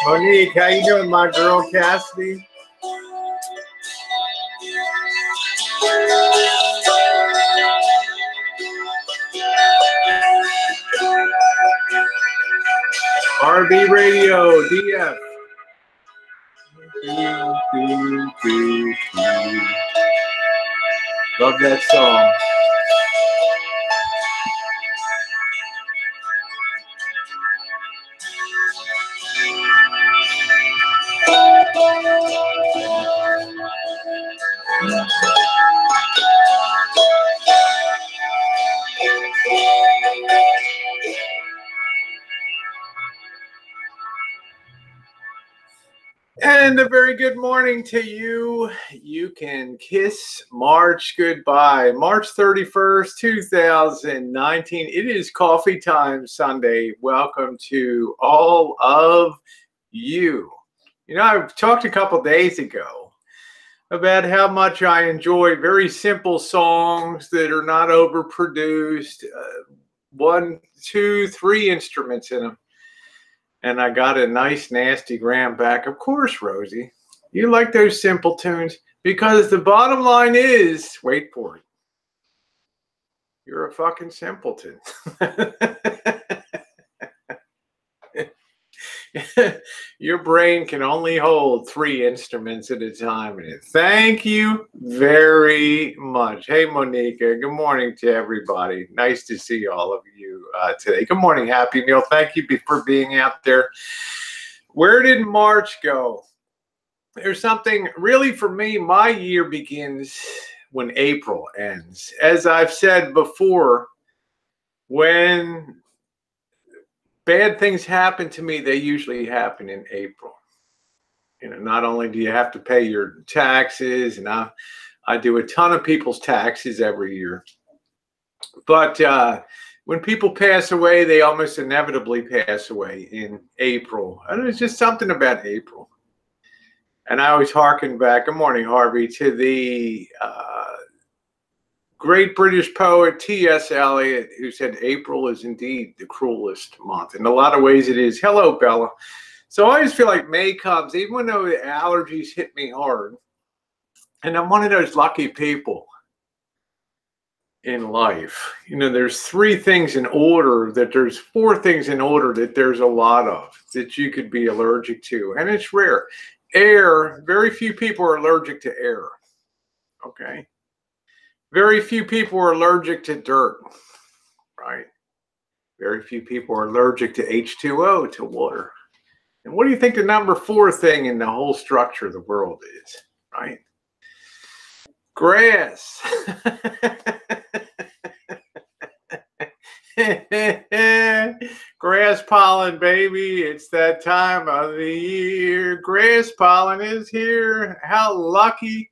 Monique, how you doing, my girl, Cassidy? RB Radio, DF. Love that song. And a very good morning to you. You can kiss March goodbye. March 31st, 2019. It is coffee time Sunday. Welcome to all of you. You know, I talked a couple days ago about how much I enjoy very simple songs that are not overproduced. 1, 2, 3 instruments in them. And I got a nice, nasty gram back. Of course, Rosie, you like those simple tunes because the bottom line is, wait for it, you're a fucking simpleton. Your brain can only hold 3 instruments at a time. And thank you very much. Hey, Monica, good morning to everybody. Nice to see all of you today. Good morning, Happy Meal. Thank you for being out there. Where did March go? There's something really for me, my year begins when April ends. As I've said before, when bad things happen to me, they usually happen in April. You know, not only do you have to pay your taxes, and I do a ton of people's taxes every year, but when people pass away, they almost inevitably pass away in April. And it's just something about April. And I always harken back, good morning, Harvey, to the great British poet T.S. Eliot, who said April is indeed the cruelest month. In a lot of ways it is. Hello, Bella. So I always feel like May comes, even though the allergies hit me hard. And I'm one of those lucky people in life. You know, there's 3 things in order that there's 4 things in order that there's a lot of that you could be allergic to. And it's rare. Air, very few people are allergic to air. Okay. Very few people are allergic to dirt. Right. Very few people are allergic to H2O, to water. And what do you think the number 4 thing in the whole structure of the world is? Right. Grass. Grass pollen, baby. It's that time of the year. Grass pollen is here. How lucky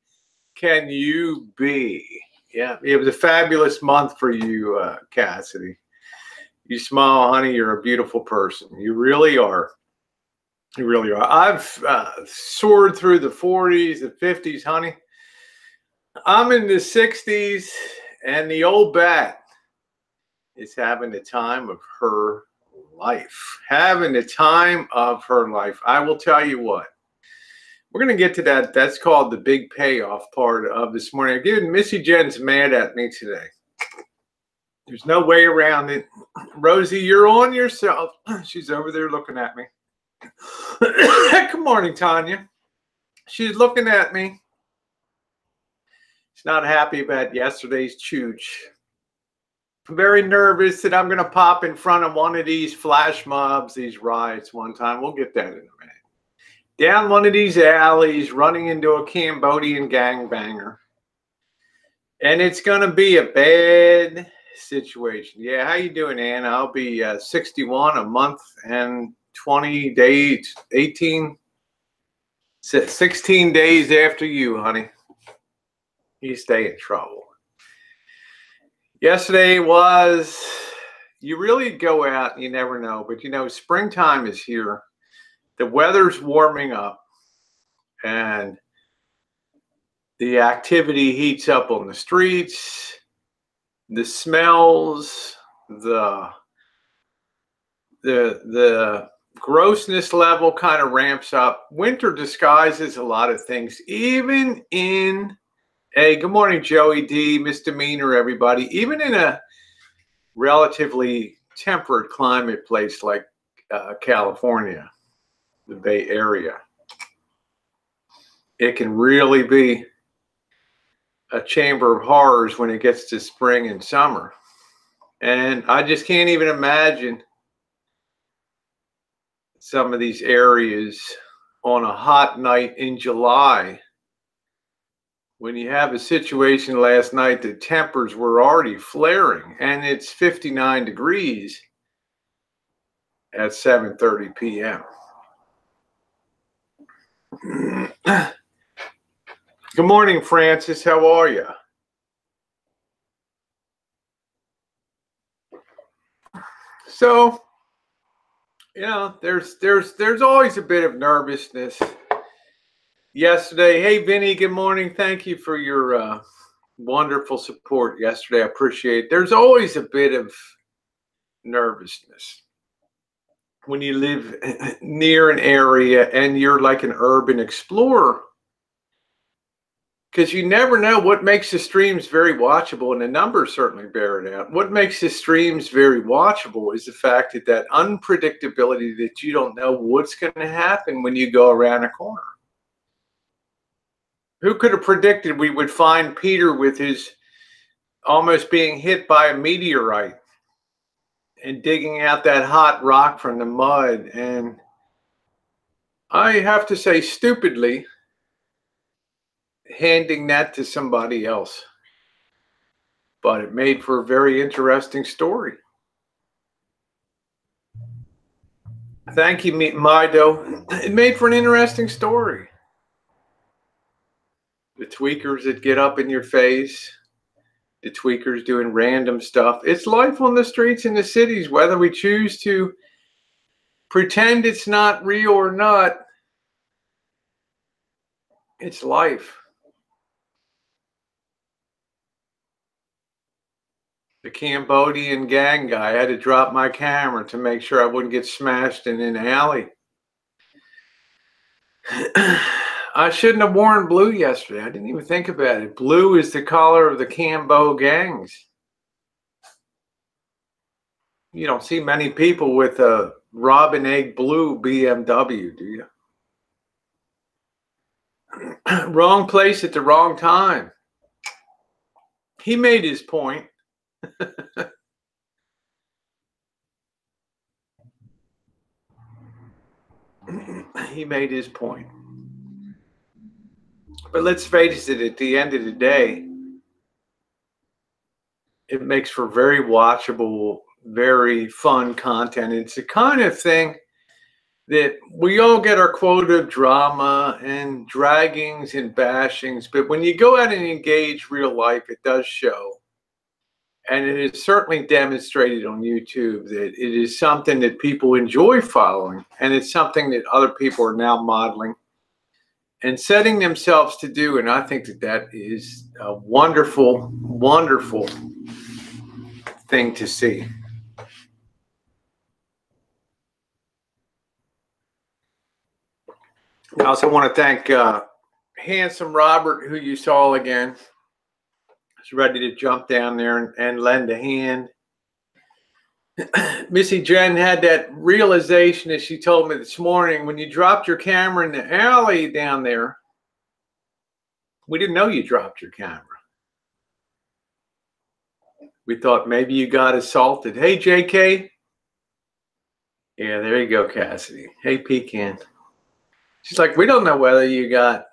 can you be? Yeah, it was a fabulous month for you, Cassidy. You smile, honey. You're a beautiful person. You really are. You really are. I've soared through the 40s, the 50s, honey. I'm in the 60s, and the old bat is having the time of her life. Having the time of her life. I will tell you what. We're going to get to that. That's called the big payoff part of this morning. Again, Missy Jenn's mad at me today. There's no way around it. Rosie, you're on yourself. She's over there looking at me. Good morning, Tanya. She's looking at me. She's not happy about yesterday's chooch. I'm very nervous that I'm going to pop in front of one of these flash mobs, these riots one time. We'll get that in a minute. Down one of these alleys, running into a Cambodian gangbanger. And it's going to be a bad situation. Yeah, how you doing, Anna? I'll be 61 a month and 20 days, 16 days after you, honey. You stay in trouble. Yesterday was, you really go out, you never know, but you know, springtime is here. The weather's warming up and the activity heats up on the streets, the smells, the grossness level kind of ramps up. Winter disguises a lot of things, even in hey, good morning, Joey D, misdemeanor, everybody. Even in a relatively temperate climate place like California, the Bay Area, it can really be a chamber of horrors when it gets to spring and summer. And I just can't even imagine some of these areas on a hot night in July. When you have a situation last night, the tempers were already flaring, and it's 59 degrees at 7:30 p.m. Good morning, Francis. How are you? So, you know, there's always a bit of nervousness. Yesterday, hey Vinny, good morning. Thank you for your wonderful support yesterday. I appreciate it. There's always a bit of nervousness when you live near an area and you're like an urban explorer, because you never know what makes the streams very watchable, and the numbers certainly bear it out. What makes the streams very watchable is the fact that unpredictability, that you don't know what's going to happen when you go around a corner. Who could have predicted we would find Peter with his almost being hit by a meteorite and digging out that hot rock from the mud? And I have to say, stupidly, handing that to somebody else. But it made for a very interesting story. Thank you, Mido. It made for an interesting story. The tweakers that get up in your face, the tweakers doing random stuff. It's life on the streets in the cities, whether we choose to pretend it's not real or not. It's life. The Cambodian gang guy, I had to drop my camera to make sure I wouldn't get smashed in an alley. I shouldn't have worn blue yesterday. I didn't even think about it. Blue is the color of the Cambo gangs. You don't see many people with a robin egg blue BMW, do you? Wrong place at the wrong time. He made his point. He made his point. But let's face it, at the end of the day, it makes for very watchable, very fun content. It's the kind of thing that we all get our quota of drama and draggings and bashings, but when you go out and engage real life, it does show. And it is certainly demonstrated on YouTube that it is something that people enjoy following, and it's something that other people are now modeling and setting themselves to do. And I think that that is a wonderful, wonderful thing to see. I also want to thank Handsome Robert, who you saw again. He's ready to jump down there and lend a hand. Missy Jenn had that realization, as she told me this morning, when you dropped your camera in the alley down there. We didn't know you dropped your camera. We thought maybe you got assaulted. Hey, JK. Yeah, there you go, Cassidy. Hey, Pecan. She's like, we don't know whether you got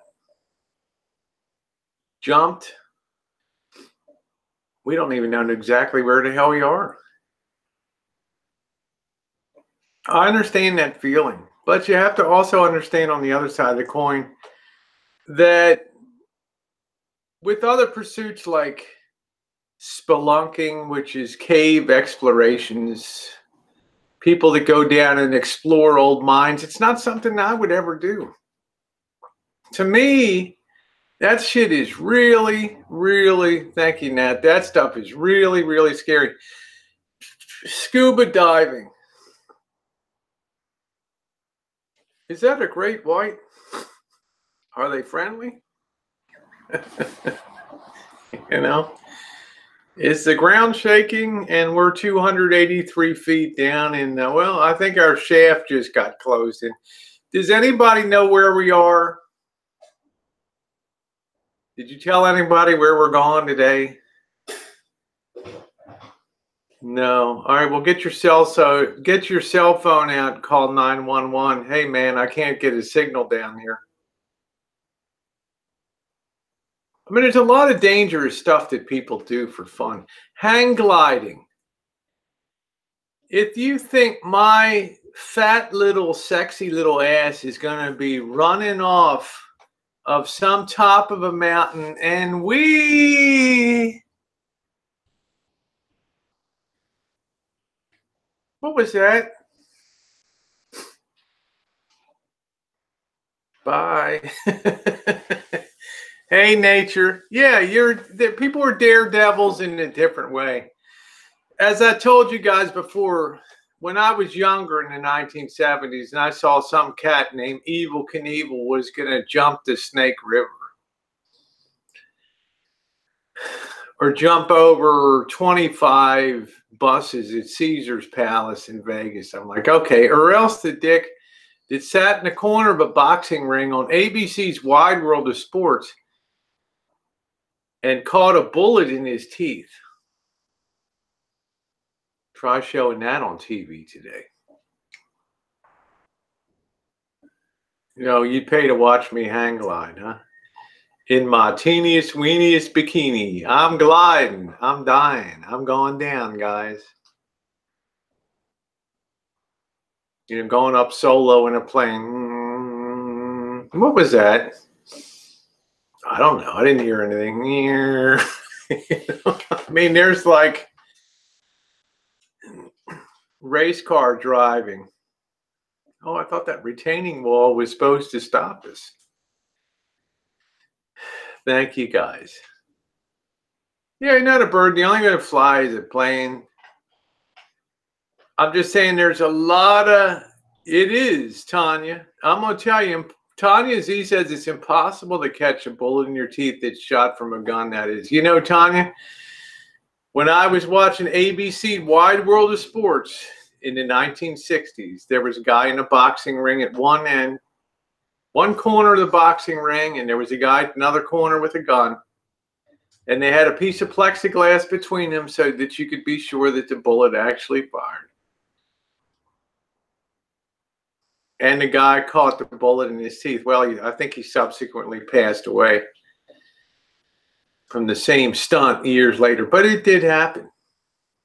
jumped. We don't even know exactly where the hell you are. I understand that feeling, but you have to also understand on the other side of the coin that with other pursuits like spelunking, which is cave explorations, people that go down and explore old mines, it's not something I would ever do. To me, that shit is really, really, thank you, Nat, that stuff is really, really scary. Scuba diving. Is that a great white? Are they friendly? You know? Is the ground shaking? And we're 283 feet down in, well, I think our shaft just got closed in. Does anybody know where we are? Did you tell anybody where we're going today? No. All right, well, get your cell phone out and call 911. Hey, man, I can't get a signal down here. I mean, there's a lot of dangerous stuff that people do for fun. Hang gliding. If you think my fat little sexy little ass is going to be running off of some top of a mountain and what was that? Bye. Hey, nature. Yeah, people are daredevils in a different way. As I told you guys before, when I was younger in the 1970s and I saw some cat named Evel Knievel was going to jump the Snake River or jump over 25 buses at Caesar's Palace in Vegas, I'm like, okay, or else the dick that sat in the corner of a boxing ring on ABC's Wide World of Sports and caught a bullet in his teeth. Try showing that on TV today. You know, you'd pay to watch me hang glide, huh? In my teeniest, weeniest bikini. I'm gliding. I'm dying. I'm going down, guys. You know, going up solo in a plane. What was that? I don't know. I didn't hear anything. You know, I mean, there's like race car driving. Oh, I thought that retaining wall was supposed to stop us. Thank you, guys. Yeah, you're not a bird. The only going to fly is a plane. I'm just saying there's a lot of, it is, Tanya. I'm going to tell you, Tanya Z says it's impossible to catch a bullet in your teeth that's shot from a gun, that is. You know, Tanya, When I was watching ABC Wide World of Sports in the 1960s, there was a guy in a boxing ring at one end, one corner of the boxing ring, and there was a guy at another corner with a gun. And they had a piece of plexiglass between them so that you could be sure that the bullet actually fired. And the guy caught the bullet in his teeth. Well, I think he subsequently passed away from the same stunt years later, but it did happen.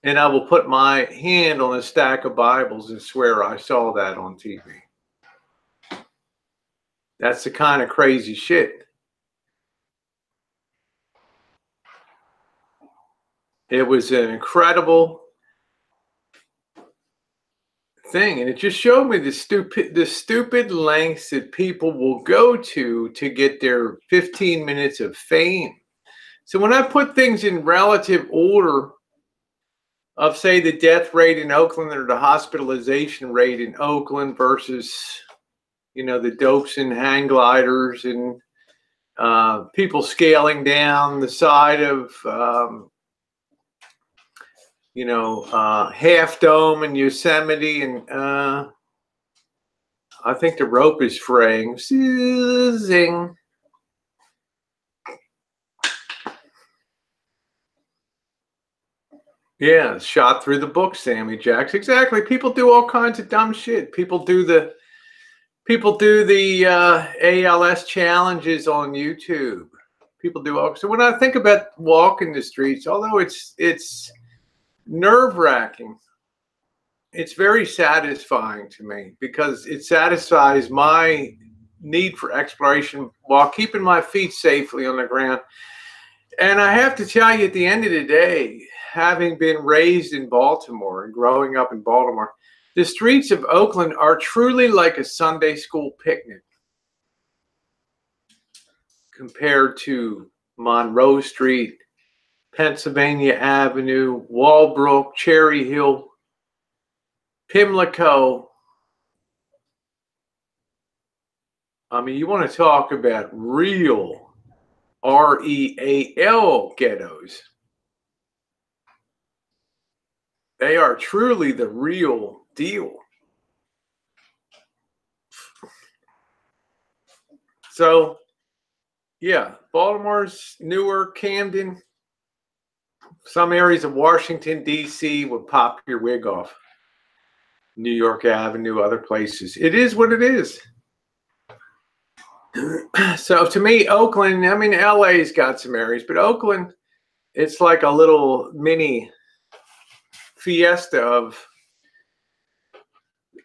And I will put my hand on a stack of Bibles and swear I saw that on TV. That's the kind of crazy shit. It was an incredible thing, and it just showed me the stupid lengths that people will go to get their 15 minutes of fame. So when I put things in relative order of, say, the death rate in Oakland or the hospitalization rate in Oakland versus, the dopes and hang gliders and people scaling down the side of, Half Dome in Yosemite, and I think the rope is fraying. Zing. Yeah, shot through the book, Sammy Jacks. Exactly. People do all kinds of dumb shit. People do the ALS challenges on YouTube. People do all. So when I think about walking the streets, although it's nerve-wracking, it's very satisfying to me because it satisfies my need for exploration while keeping my feet safely on the ground. And I have to tell you, at the end of the day, having been raised in Baltimore and growing up in Baltimore, the streets of Oakland are truly like a Sunday school picnic compared to Monroe Street, Pennsylvania Avenue, Walbrook, Cherry Hill, Pimlico. I mean, you want to talk about real REAL ghettos. They are truly the real deal. So, yeah, Baltimore's Newark, Camden, some areas of Washington, D.C. would pop your wig off. New York Avenue, other places. It is what it is. So to me, Oakland, I mean, LA's got some areas, but Oakland, it's like a little mini fiesta of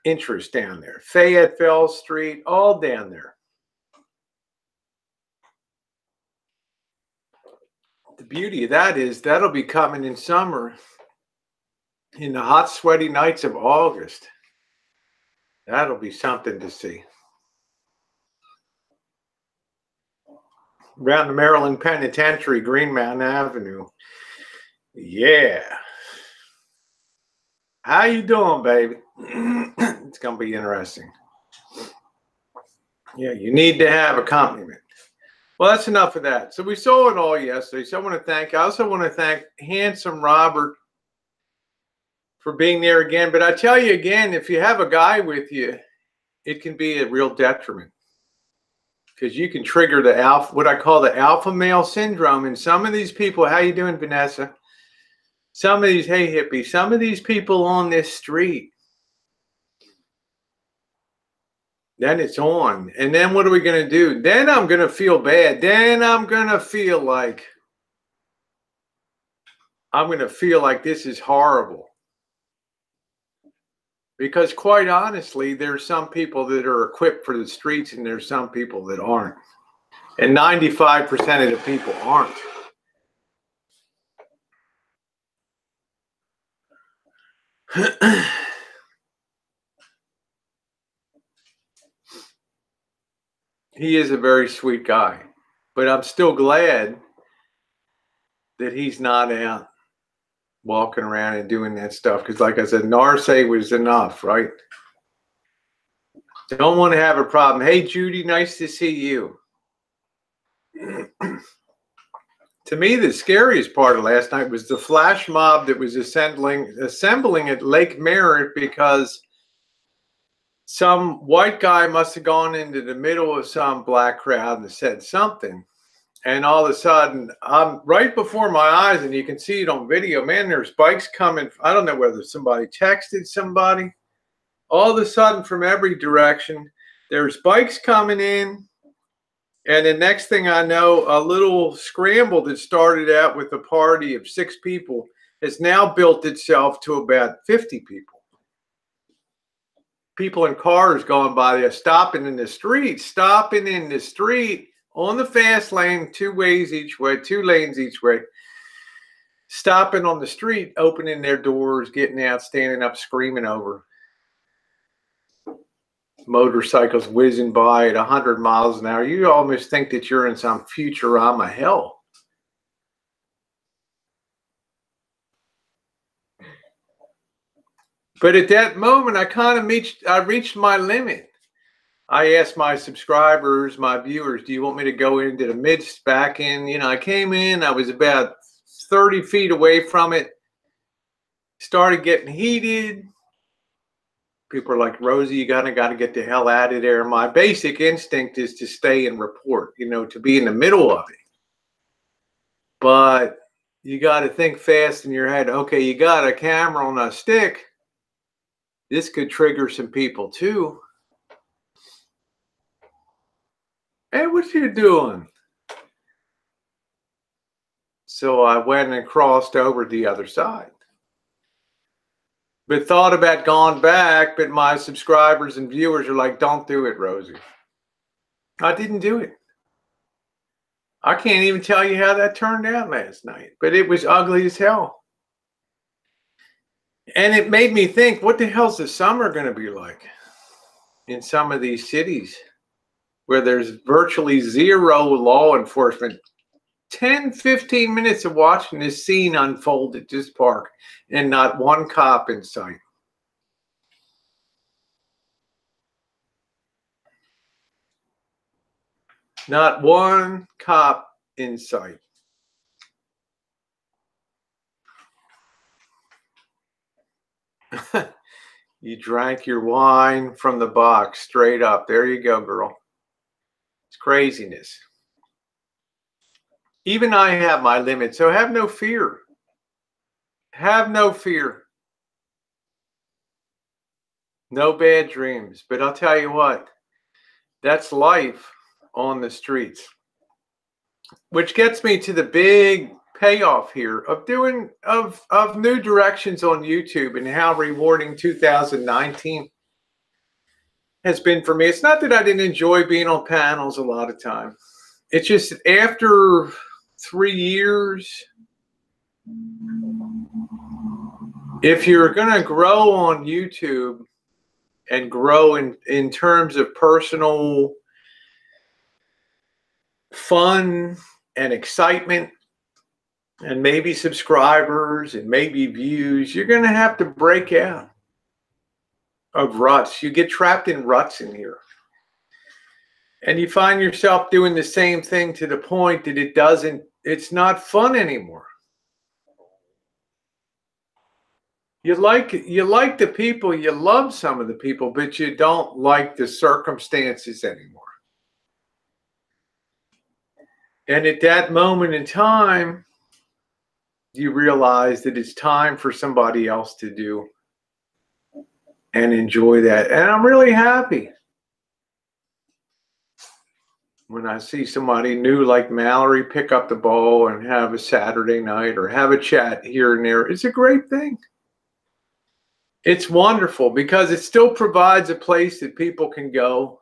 interest down there. Fayetteville Street, all down there. The beauty of that is that'll be coming in summer, in the hot, sweaty nights of August. That'll be something to see. Around the Maryland Penitentiary, Green Mountain Avenue. Yeah. How you doing, baby? It's going to be interesting. Yeah, you need to have accompaniment. Well, that's enough of that. So we saw it all yesterday. So I also want to thank Handsome Robert for being there again. But I tell you again, if you have a guy with you, it can be a real detriment. Because you can trigger the what I call the alpha male syndrome. And some of these people, how you doing, Vanessa? Some of these, hey hippie, some of these people on this street, then it's on. And then what are we going to do? Then I'm going to feel bad. Then I'm going to feel like this is horrible. Because quite honestly, there's some people that are equipped for the streets and there's some people that aren't. And 95% of the people aren't. He is a very sweet guy. But I'm still glad that he's not out walking around and doing that stuff. Because like I said, Narse was enough, right? Don't want to have a problem. Hey, Judy, nice to see you. To me, the scariest part of last night was the flash mob that was assembling at Lake Merritt, because some white guy must have gone into the middle of some black crowd and said something. And all of a sudden, right before my eyes, and you can see it on video, man, there's bikes coming. I don't know whether somebody texted somebody. All of a sudden, from every direction, there's bikes coming in. And the next thing I know, a little scramble that started out with a party of 6 people has now built itself to about 50 people. People in cars going by there, stopping in the street, on the fast lane, 2 ways each way, 2 lanes each way, stopping on the street, opening their doors, getting out, standing up, screaming over. Motorcycles whizzing by at 100 miles an hour. You almost think that you're in some Futurama hell. But at that moment, I reached my limit. I asked my subscribers, my viewers, do you want me to go into the midst, back in? You know, I came in, I was about 30 feet away from it, started getting heated. People are like, Rosie, you gotta get the hell out of there. My basic instinct is to stay and report, you know, to be in the middle of it. But you got to think fast in your head. Okay, you got a camera on a stick. This could trigger some people too. Hey, what you doing? So I went and crossed over the other side. But thought about going back, but my subscribers and viewers are like, don't do it, Rosie. I didn't do it. I can't even tell you how that turned out last night, but it was ugly as hell. And it made me think, what the hell's the summer going to be like in some of these cities where there's virtually zero law enforcement? 10, 15 minutes of watching this scene unfold at this park and not one cop in sight. Not one cop in sight. You drank your wine from the box straight up. There you go, girl. It's craziness. Even I have my limits, so have no fear. Have no fear. No bad dreams. But I'll tell you what, that's life on the streets. Which gets me to the big payoff here of new directions on YouTube and how rewarding 2019 has been for me. It's not that I didn't enjoy being on panels a lot of times. It's just after 3 years, if you're going to grow on YouTube and grow in terms of personal fun and excitement and maybe subscribers and maybe views, you're going to have to break out of ruts. You get trapped in ruts in here. And you find yourself doing the same thing to the point that it's not fun anymore. You like the people, you love some of the people, but you don't like the circumstances anymore. And at that moment in time, you realize that it's time for somebody else to do and enjoy that. And I'm really happy when I see somebody new like Mallory pick up the ball and have a Saturday night or have a chat here and there. It's a great thing. It's wonderful because it still provides a place that people can go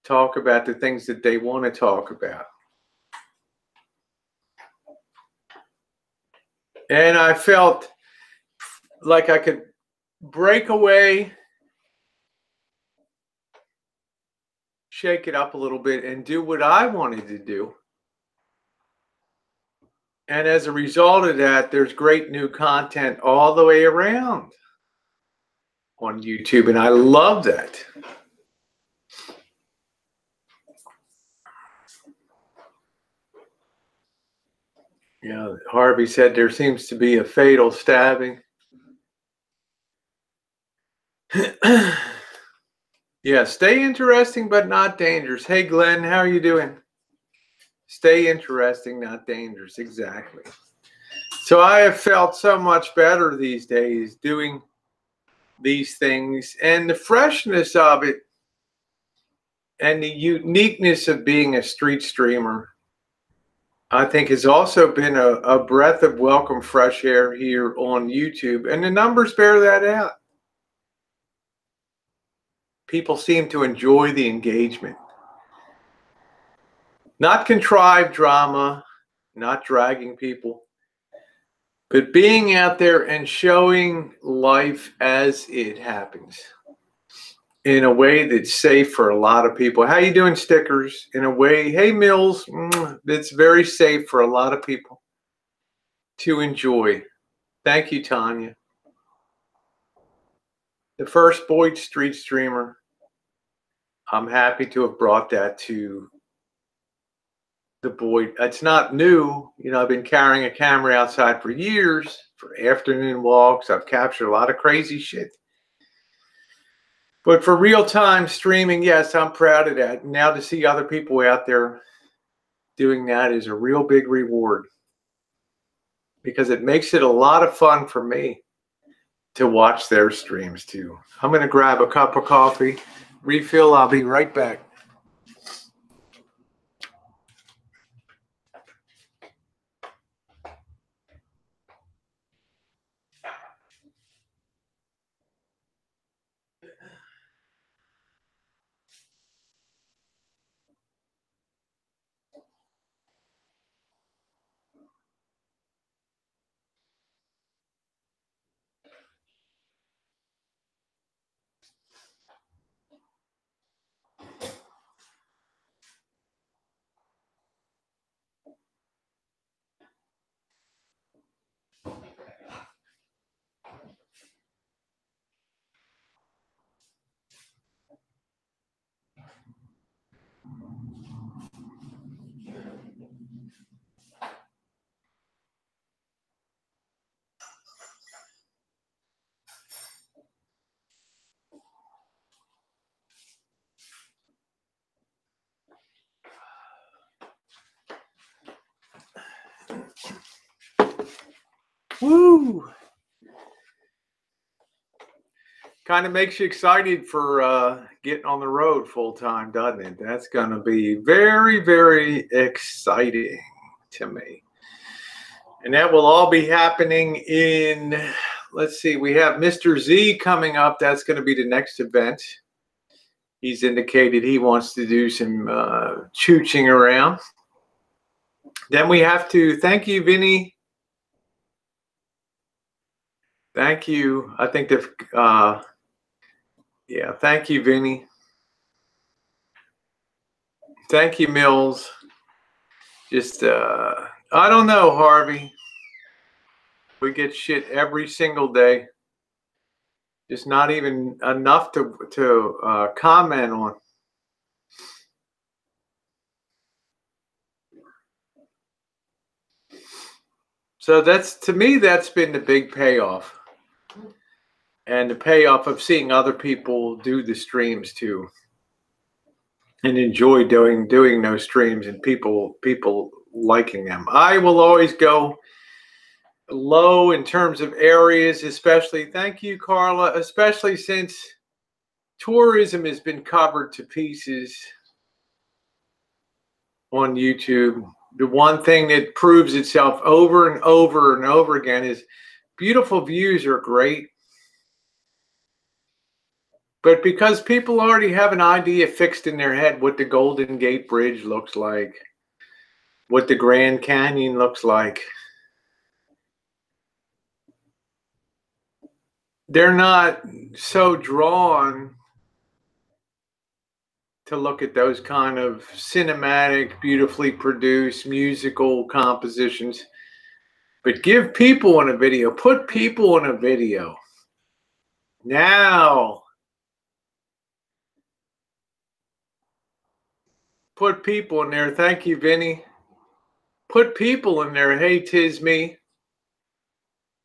talk about the things that they want to talk about. And I felt like I could break away, shake it up a little bit, and do what I wanted to do. And as a result of that, there's great new content all the way around on YouTube, and I love that. Yeah, Harvey said there seems to be a fatal stabbing. Yeah, stay interesting but not dangerous. Hey, Glenn, how are you doing? Stay interesting, not dangerous. Exactly. So I have felt so much better these days doing these things, and the freshness of it and the uniqueness of being a street streamer, I think, has also been a breath of welcome fresh air here on YouTube. And the numbers bear that out. People seem to enjoy the engagement. Not contrived drama, not dragging people, but being out there and showing life as it happens in a way that's safe for a lot of people. How you doing, Stickers? In a way, hey, Mills, it's very safe for a lot of people to enjoy. Thank you, Tanya. The first Boyd Street streamer. I'm happy to have brought that to the Boyd. It's not new. You know, I've been carrying a camera outside for years for afternoon walks. I've captured a lot of crazy shit. But for real-time streaming, yes, I'm proud of that. Now to see other people out there doing that is a real big reward, because it makes it a lot of fun for me to watch their streams too. I'm going to grab a cup of coffee, refill. I'll be right back. Woo! Kind of makes you excited for getting on the road full time, doesn't it? That's going to be very, very exciting to me. And that will all be happening in, let's see, we have Mr. Z coming up. That's going to be the next event. He's indicated he wants to do some chooching around. Then we have to thank you, Vinny. Thank you. I think that, yeah, thank you, Vinny. Thank you, Mills. Just, I don't know, Harvey. We get shit every single day. Just not even enough to comment on. So that's, to me, that's been the big payoff. And the payoff of seeing other people do the streams too, and enjoy doing those streams, and people liking them. I will always go low in terms of areas, especially, thank you, Carla, especially since tourism has been covered to pieces on YouTube. The one thing that proves itself over and over and over again is beautiful views are great, but because people already have an idea fixed in their head what the Golden Gate Bridge looks like, what the Grand Canyon looks like, they're not so drawn to look at those kind of cinematic, beautifully produced musical compositions. But give people in a video, put people in a video. Now, put people in there. Thank you, Vinny. Put people in there. Hey, 'tis me.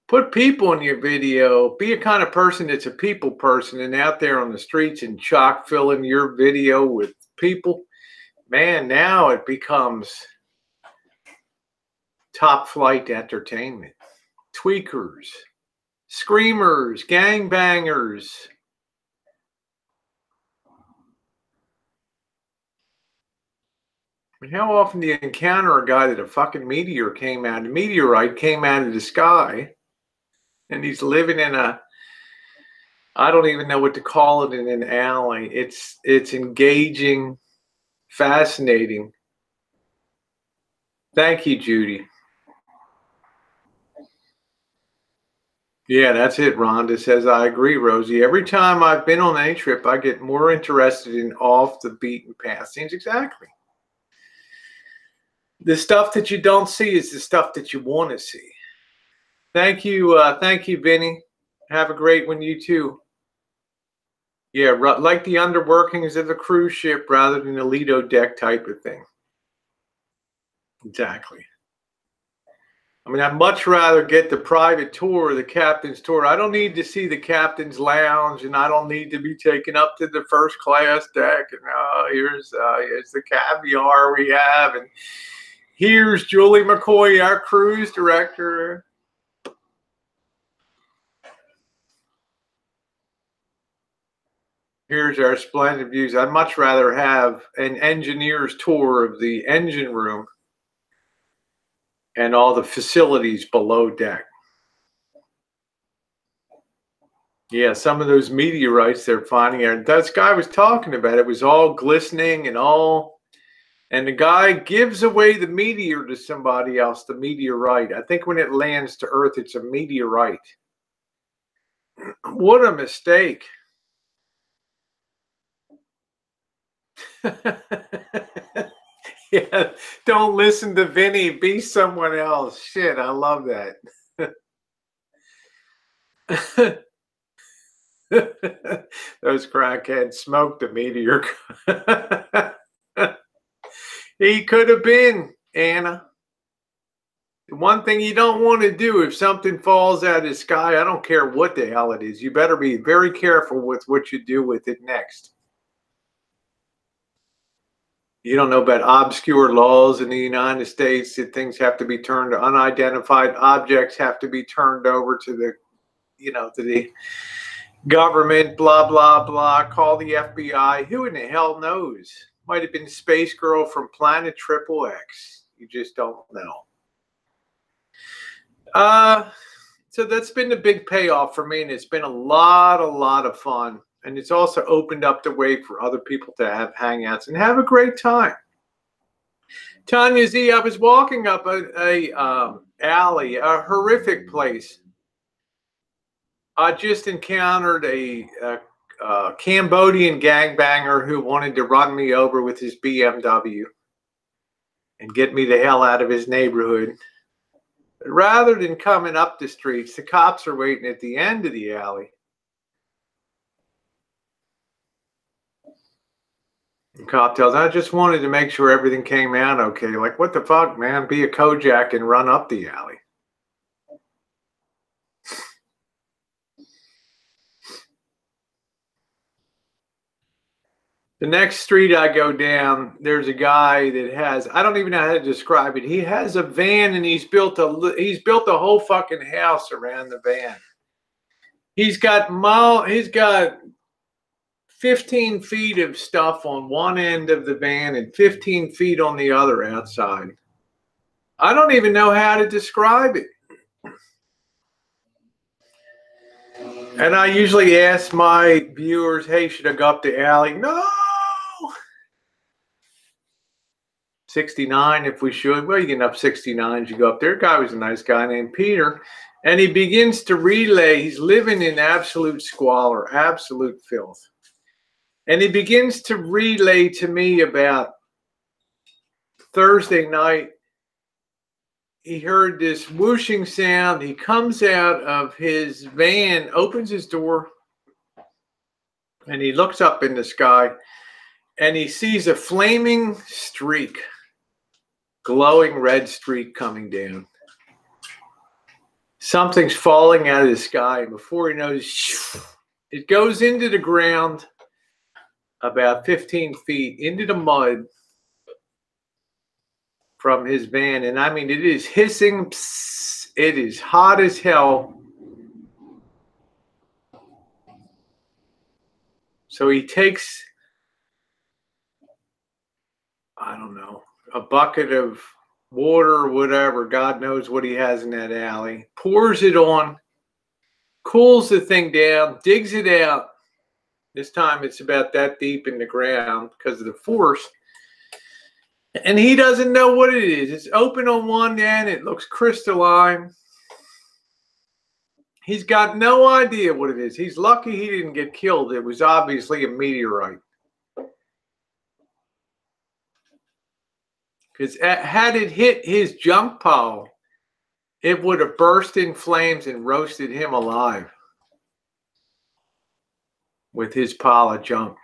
Put people in your video. Be a kind of person that's a people person and out there on the streets and chock filling your video with people. Man, now it becomes top flight entertainment. Tweakers, screamers, gangbangers. And how often do you encounter a guy that a fucking meteorite came out of the sky, and he's living in a, I don't even know what to call it, in an alley. It's engaging, fascinating. Thank you, Judy. Yeah, that's it. Rhonda says, I agree, Rosie. Every time I've been on any trip, I get more interested in off the beaten path scenes. Exactly. The stuff that you don't see is the stuff that you want to see. Thank you, Vinny. Have a great one, you too. Yeah, like the underworkings of the cruise ship rather than the Lido deck type of thing. Exactly. I mean, I'd much rather get the private tour, the captain's tour. I don't need to see the captain's lounge, and I don't need to be taken up to the first class deck. And here's the caviar we have, and here's Julie McCoy, our cruise director. Here's our splendid views. I'd much rather have an engineer's tour of the engine room and all the facilities below deck. Yeah, some of those meteorites they're finding, and this guy was talking about, it was all glistening and all, and the guy gives away the meteor to somebody else, the meteorite. I think when it lands to Earth, it's a meteorite. What a mistake. Yeah, don't listen to Vinny. Be someone else. Shit, I love that. Those crackheads smoked the meteor. He could have been, Anna. The one thing you don't want to do if something falls out of the sky, I don't care what the hell it is, you better be very careful with what you do with it next. You don't know about obscure laws in the United States that things have to be turned, unidentified objects have to be turned over to the, to the government, blah, blah, blah. Call the FBI. Who in the hell knows? Might have been Space Girl from Planet XXX. You just don't know. So that's been the big payoff for me, and it's been a lot of fun. And it's also opened up the way for other people to have hangouts and have a great time. Tanya Z, I was walking up a alley, a horrific place. I just encountered a Cambodian gangbanger who wanted to run me over with his BMW and get me the hell out of his neighborhood. But rather than coming up the streets, the cops are waiting at the end of the alley. The cop tells, I just wanted to make sure everything came out okay. Like, what the fuck, man? Be a Kojak and run up the alley. The next street I go down, there's a guy that has, I don't even know how to describe it. He has a van, and he's built a whole fucking house around the van. He's got 15 feet of stuff on one end of the van and 15 feet on the other outside. I don't even know how to describe it. And I usually ask my viewers, hey, should I go up the alley? No! 69 if we should. Well, you get up 69s, you go up there. Guy was a nice guy named Peter. And he begins to relay. He's living in absolute squalor, absolute filth. And he begins to relay to me about Thursday night. He heard this whooshing sound. He comes out of his van, opens his door, and he looks up in the sky, and he sees a flaming streak glowing red streak coming down. Something's falling out of the sky, and before he knows, it goes into the ground about 15 feet into the mud from his van. And I mean, it is hissing. Psst, it is hot as hell. So he takes, I don't know, a bucket of water or whatever, God knows what he has in that alley, pours it on, cools the thing down, digs it out. This time it's about that deep in the ground because of the force. And he doesn't know what it is. It's open on one end. It looks crystalline. He's got no idea what it is. He's lucky he didn't get killed. It was obviously a meteorite. Because had it hit his junk pile, it would have burst in flames and roasted him alive with his pile of junk.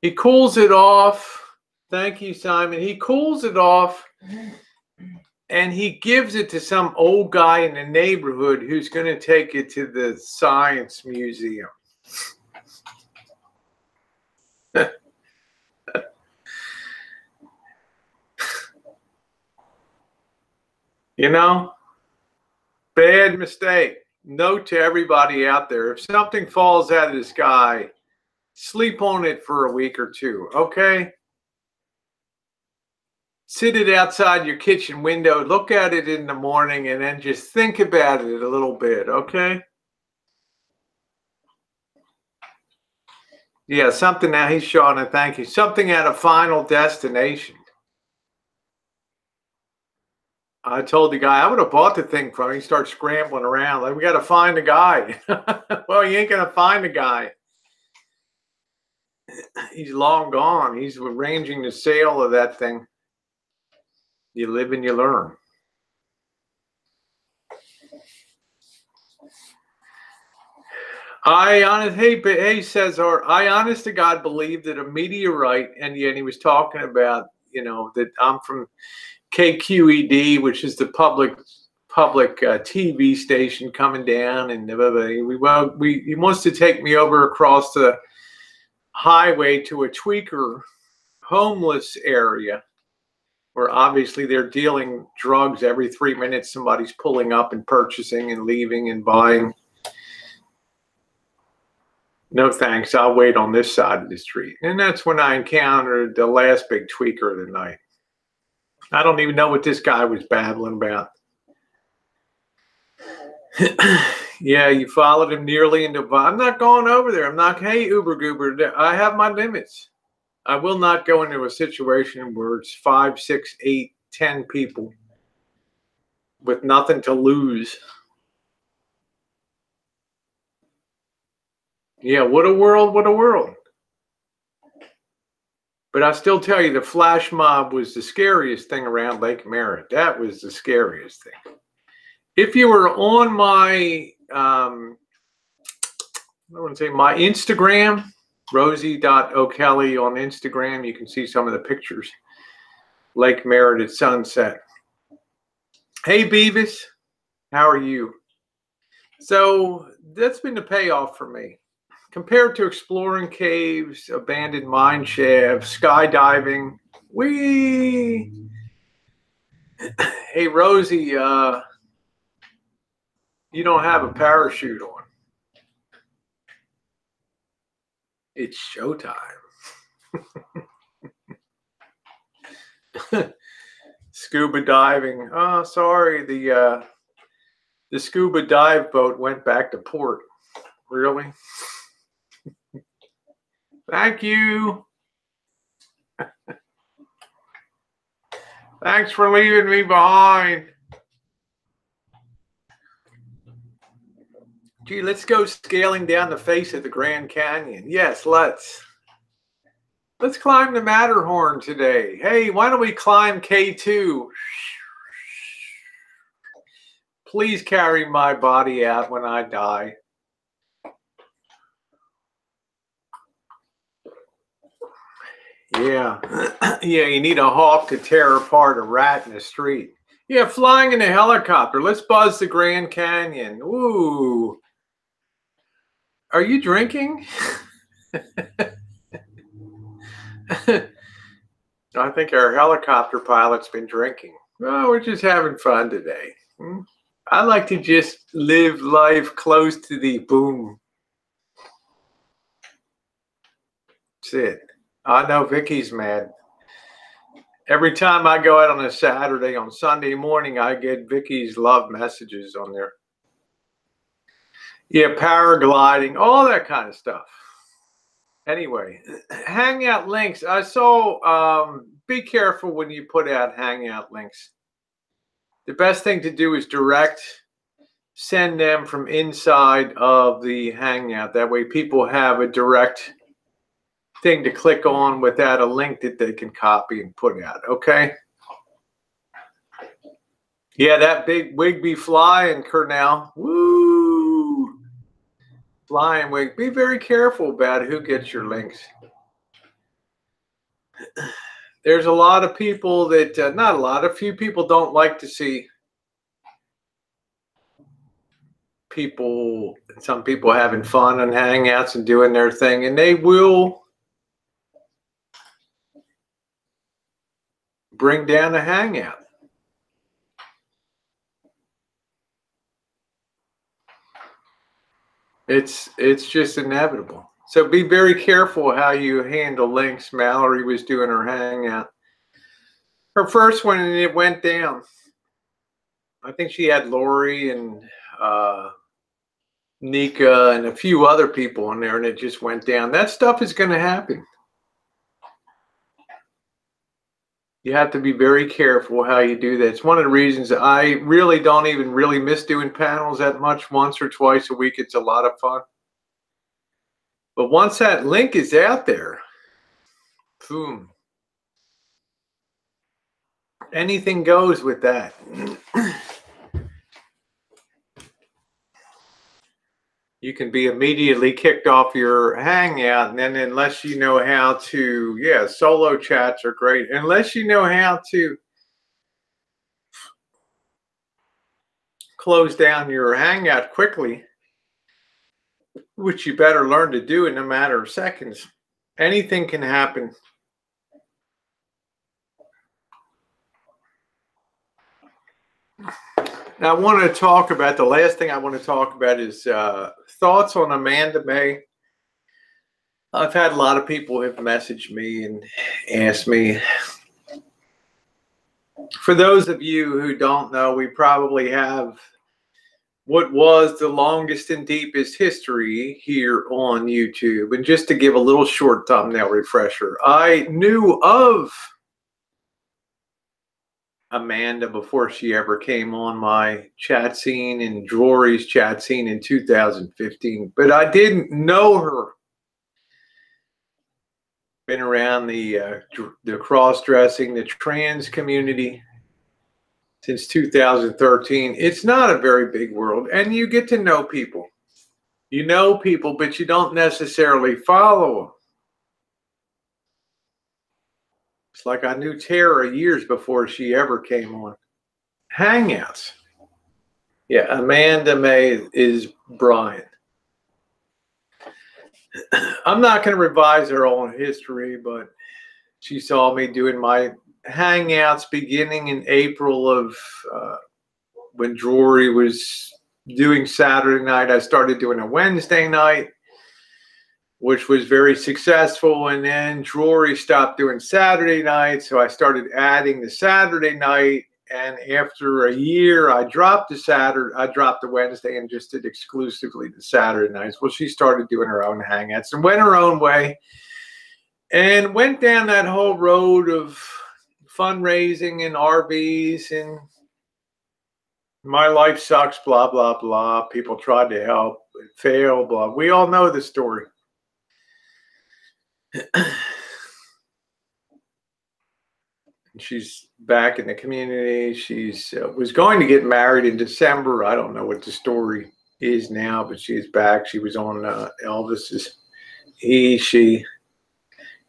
He cools it off. Thank you, Simon. He cools it off and he gives it to some old guy in the neighborhood who's going to take it to the science museum. You know, bad mistake. Note to everybody out there, if something falls out of the sky, sleep on it for a week or two, okay? Sit it outside your kitchen window, look at it in the morning, and then just think about it a little bit, okay? Yeah, something now, he's showing it, thank you. Something at a Final Destination. I told the guy, I would have bought the thing from him. He starts scrambling around. Like, we got to find the guy. Well, you ain't going to find the guy. He's long gone. He's arranging the sale of that thing. You live and you learn. Hey, Cesar, I honest to God believe that a meteorite, and yet he was talking about, you know, that I'm from KQED, which is the public TV station coming down, and he wants to take me over across the highway to a tweaker homeless area where obviously they're dealing drugs every 3 minutes. Somebody's pulling up and purchasing and leaving and buying. No thanks, I'll wait on this side of the street. And that's when I encountered the last big tweaker of the night. I don't even know what this guy was babbling about. Yeah, you followed him nearly into. I'm not going over there. I'm not, hey, Uber Goober. I have my limits. I will not go into a situation where it's 5, 6, 8, 10 people with nothing to lose. Yeah, what a world, what a world. But I still tell you, the flash mob was the scariest thing around Lake Merritt. That was the scariest thing. If you were on my, I want to say my Instagram, Rosie.O'Kelly on Instagram, you can see some of the pictures. Lake Merritt at sunset. Hey, Beavis, how are you? So that's been the payoff for me. Compared to exploring caves, abandoned mine shafts, skydiving, hey, Rosie, you don't have a parachute on. It's showtime. Scuba diving. Oh, sorry, the scuba dive boat went back to port. Really? Thank you. Thanks for leaving me behind. Gee, let's go scaling down the face of the Grand Canyon. Yes, let's. Let's climb the Matterhorn today. Hey, why don't we climb K2? Please carry my body out when I die. Yeah. Yeah, you need a hawk to tear apart a rat in the street. Yeah, flying in a helicopter. Let's buzz the Grand Canyon. Ooh. Are you drinking? I think our helicopter pilot's been drinking. Well, we're just having fun today. I like to just live life close to the boom. That's it. I know Vicky's mad. Every time I go out on a Saturday, on Sunday morning, I get Vicky's love messages on there. Yeah, paragliding, all that kind of stuff. Anyway, Hangout links. I saw, be careful when you put out Hangout links. The best thing to do is send them from inside of the Hangout. That way people have a direct thing to click on without a link that they can copy and put out, okay? Yeah, that big wig be flying, Cornell. Woo! Flying wig. Be very careful about who gets your links. There's a lot of people that, not a lot, a few people don't like to see some people having fun on Hangouts and doing their thing, and they will bring down a Hangout. It's just inevitable. So be very careful how you handle links. Mallory was doing her Hangout. Her first one, and it went down. I think she had Lori and Nika and a few other people in there, and it just went down. That stuff is going to happen. You have to be very careful how you do that. It's one of the reasons I really don't even really miss doing panels that much. Once or twice a week, it's a lot of fun. But once that link is out there, boom. Anything goes with that. You can be immediately kicked off your Hangout, and then unless you know how to, yeah, solo chats are great. Unless you know how to close down your Hangout quickly, which you better learn to do in a matter of seconds, anything can happen. Now, I want to talk about, the last thing I want to talk about is thoughts on Amanda May. I've had a lot of people have messaged me and asked me. For those of you who don't know, we probably have what was the longest and deepest history here on YouTube. And just to give a little short thumbnail refresher, I knew of Amanda before she ever came on my chat scene and Rory's chat scene in 2015, but I didn't know her. Been around the cross-dressing, the trans community since 2013. It's not a very big world, and you get to know people. You know people, but you don't necessarily follow them. It's like I knew Tara years before she ever came on Hangouts. Yeah, Amanda May is Brian. I'm not going to revise her own history, but she saw me doing my Hangouts beginning in April of when Drury was doing Saturday night. I started doing a Wednesday night, which was very successful. And then Drury stopped doing Saturday night, so I started adding the Saturday night. And after a year, I dropped the Wednesday and just did exclusively the Saturday nights. Well, she started doing her own Hangouts and went her own way and went down that whole road of fundraising and RVs and my life sucks, blah, blah, blah. People tried to help, it failed, blah. We all know the story. She's back in the community. She's was going to get married in December. I don't know what the story is now, but she's back. She was on Elvis's she.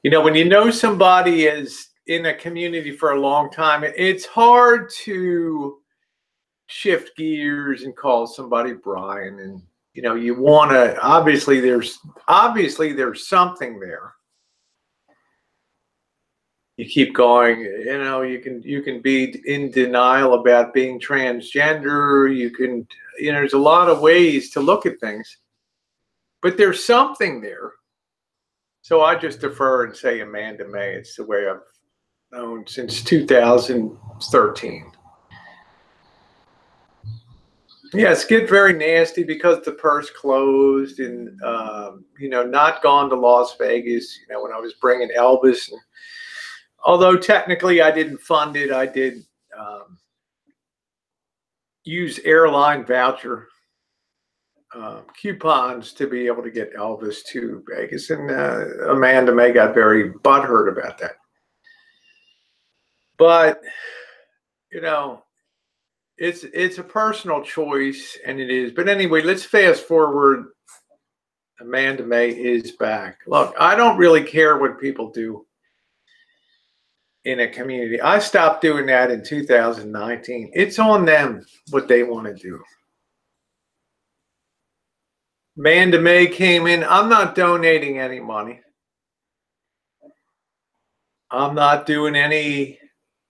You know, when you know somebody is in a community for a long time, it's hard to shift gears and call somebody Brian. And, you know, you want to, obviously there's something there. You keep going, you know, you can be in denial about being transgender. You can, you know, there's a lot of ways to look at things, but there's something there. So I just defer and say Amanda May. It's the way I've known since 2013. Yes, get very nasty because the purse closed, and you know, not gone to Las Vegas. You know, when I was bringing Elvis, and although technically I didn't fund it, I did use airline voucher coupons to be able to get Elvis to Vegas, and Amanda May got very butthurt about that. But you know, it's a personal choice, and it is. But anyway, let's fast forward. Amanda May is back. Look, I don't really care what people do in a community. I stopped doing that in 2019. It's on them what they want to do. Amanda May came in. I'm not donating any money. I'm not doing any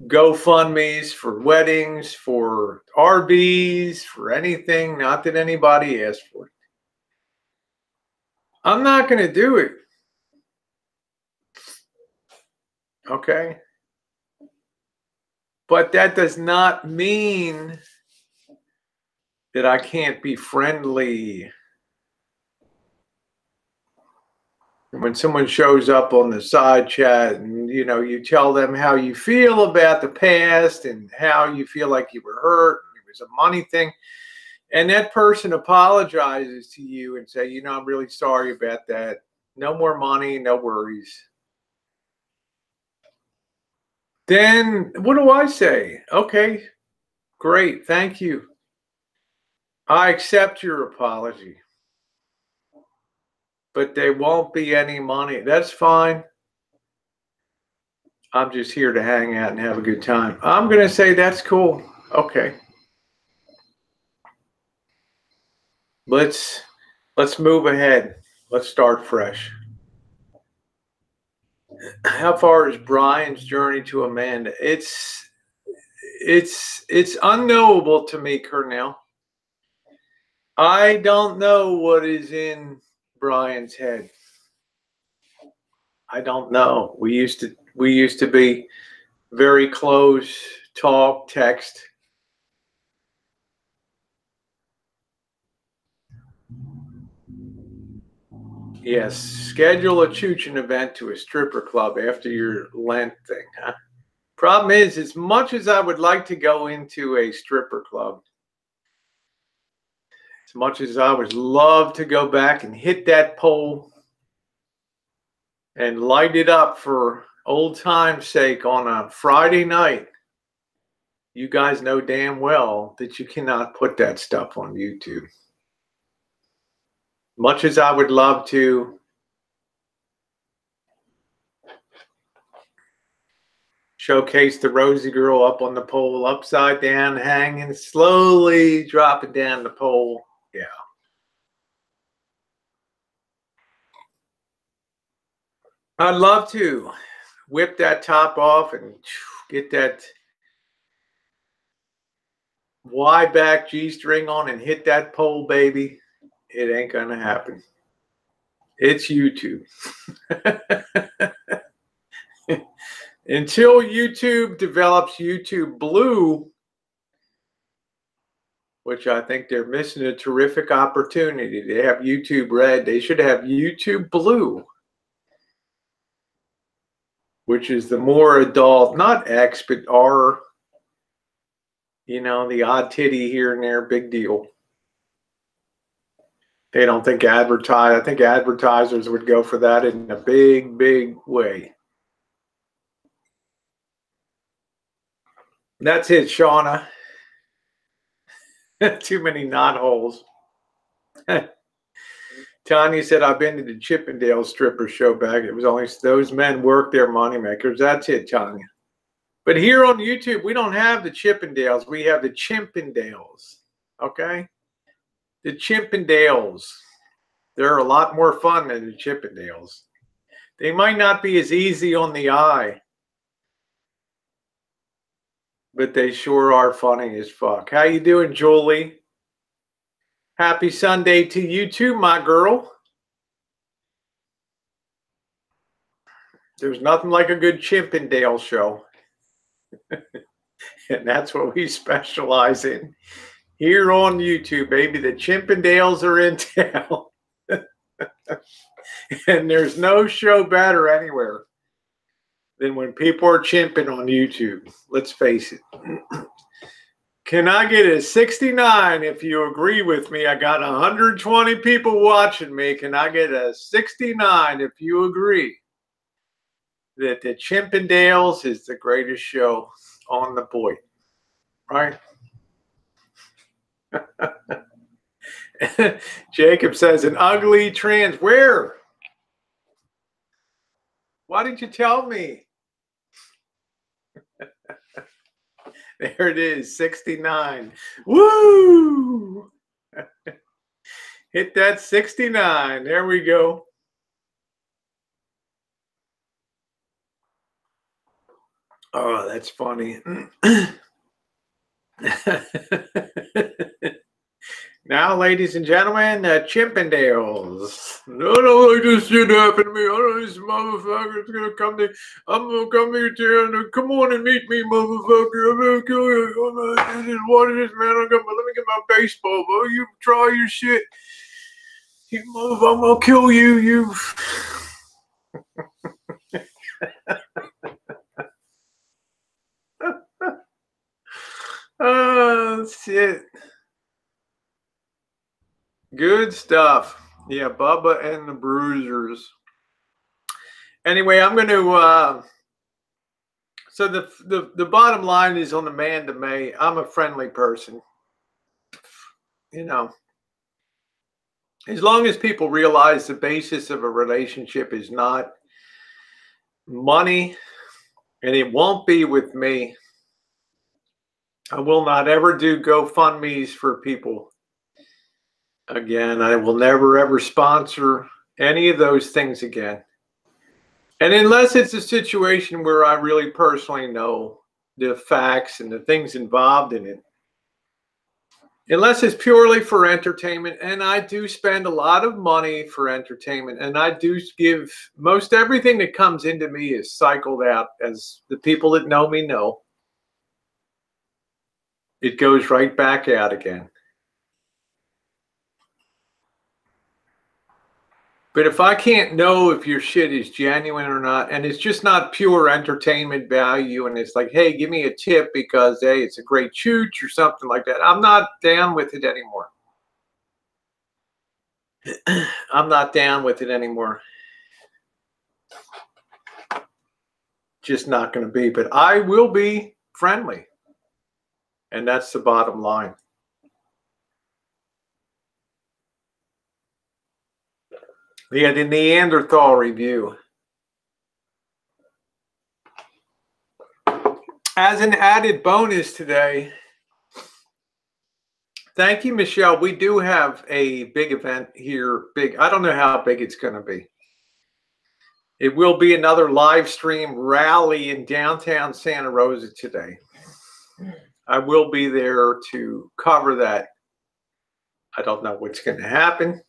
GoFundMes for weddings, for RVs, for anything. Not that anybody asked for it. I'm not going to do it. Okay? But that does not mean that I can't be friendly. When someone shows up on the side chat and, you know, you tell them how you feel about the past and how you feel like you were hurt, it was a money thing, and that person apologizes to you and say, you know, I'm really sorry about that. No more money, no worries. Then what do I say? Okay, great, thank you. I accept your apology. But there won't be any money. That's fine. I'm just here to hang out and have a good time. I'm going to say that's cool. Okay. Let's move ahead. Let's start fresh. How far is Brian's journey to Amanda? It's unknowable to me, Cornell. I don't know what is in Brian's head. I don't know. We used to be very close, talk, text. Yes, schedule a Chuchin event to a stripper club after your Lent thing, huh? Problem is, as much as I would like to go into a stripper club, as much as I would love to go back and hit that pole and light it up for old time's sake on a Friday night, you guys know damn well that you cannot put that stuff on YouTube. Much as I would love to, showcase the Rosie girl up on the pole, upside down, hanging, slowly dropping down the pole. Yeah. I'd love to whip that top off and get that Y back G-string on and hit that pole, baby. It ain't gonna happen. It's YouTube. Until YouTube develops YouTube Blue, which I think they're missing a terrific opportunity. They have YouTube Red. They should have YouTube Blue, which is the more adult, not X, but R, you know, the odd titty here and there, big deal. They don't think advertise. I think advertisers would go for that in a big, big way. That's it, Shauna. Too many knot holes. Tanya said, I've been to the Chippendale stripper show back. It was only those men work their moneymakers. That's it, Tanya. But here on YouTube, we don't have the Chippendales. We have the Chippendales. Okay? The Chippendales. They're a lot more fun than the Chippendales. They might not be as easy on the eye, but they sure are funny as fuck. How you doing, Julie? Happy Sunday to you too, my girl. There's nothing like a good Chippendale show. And that's what we specialize in here on YouTube, baby. The Chippendales are in town. And there's no show better anywhere than when people are chimping on YouTube. Let's face it. Can I get a 69 if you agree with me? I got 120 people watching me. Can I get a 69 if you agree that the Chippendales is the greatest show on the board? Right? Jacob says, an ugly trans. Where? Why didn't you tell me? There it is, 69. Woo! Hit that 69. There we go. Oh, that's funny. Now, ladies and gentlemen, Chippendales. No, this shit happened to me. I don't know, this motherfucker's gonna come to. I'm gonna come here to you. Come on and meet me, motherfucker. I'm gonna kill you. What is this, man? Let me get my baseball, bro. You try your shit. You motherfucker, I'm gonna kill you. You. Oh, shit. Good stuff. Yeah, Bubba and the Bruisers. Anyway, I'm going to, so the bottom line is on the man to May. I'm a friendly person. You know, as long as people realize the basis of a relationship is not money, and it won't be with me. I will not ever do GoFundMes for people. Again, I will never, ever sponsor any of those things again. And unless it's a situation where I really personally know the facts and the things involved in it, unless it's purely for entertainment, and I do spend a lot of money for entertainment, and I do give most everything that comes into me is cycled out, as the people that know me know. It goes right back out again. But if I can't know if your shit is genuine or not, and it's just not pure entertainment value, and it's like, hey, give me a tip because, hey, it's a great shoot or something like that, I'm not down with it anymore. I'm not down with it anymore. Just not going to be. But I will be friendly. And that's the bottom line. Yeah, the Neanderthal review. As an added bonus today, thank you, Michelle. We do have a big event here. I don't know how big it's going to be. It will be another live stream rally in downtown Santa Rosa today. I will be there to cover that. I don't know what's going to happen.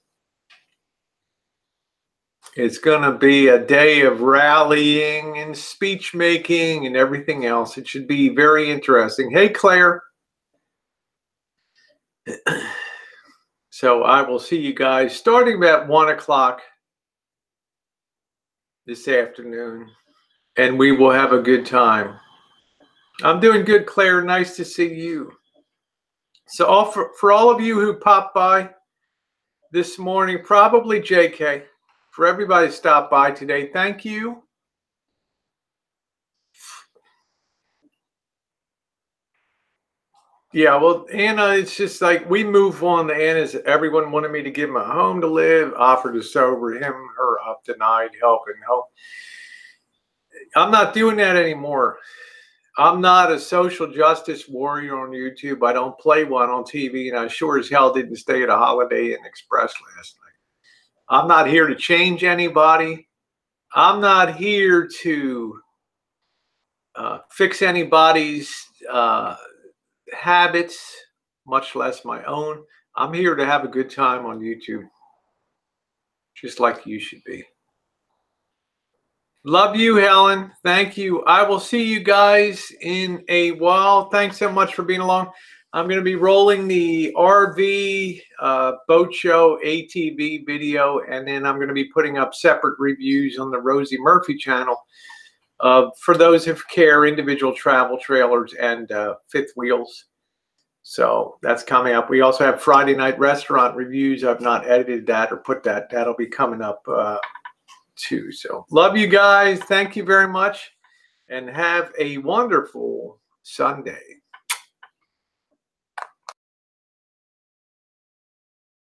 It's going to be a day of rallying and speech making and everything else. It should be very interesting. Hey, Claire. So I will see you guys starting about 1 o'clock this afternoon, and we will have a good time. I'm doing good, Claire. Nice to see you. So for all of you who popped by this morning, probably JK, for everybody to stop by today, thank you. Yeah, well, Anna, it's just like we move on. Anna's everyone wanted me to give him a home to live, offered to sober her up, denied help and help. I'm not doing that anymore. I'm not a social justice warrior on YouTube. I don't play one on TV, and I sure as hell didn't stay at a Holiday Inn Express last night. I'm not here to change anybody. I'm not here to fix anybody's habits, much less my own. I'm here to have a good time on YouTube, just like you should be. Love you, Helen. Thank you. I will see you guys in a while. Thanks so much for being along. I'm going to be rolling the RV boat show ATV video, and then I'm going to be putting up separate reviews on the Rosie Murphy channel for those who care, individual travel trailers and fifth wheels. So that's coming up. We also have Friday night restaurant reviews. I've not edited that or put that. That'll be coming up too. So love you guys. Thank you very much and have a wonderful Sunday.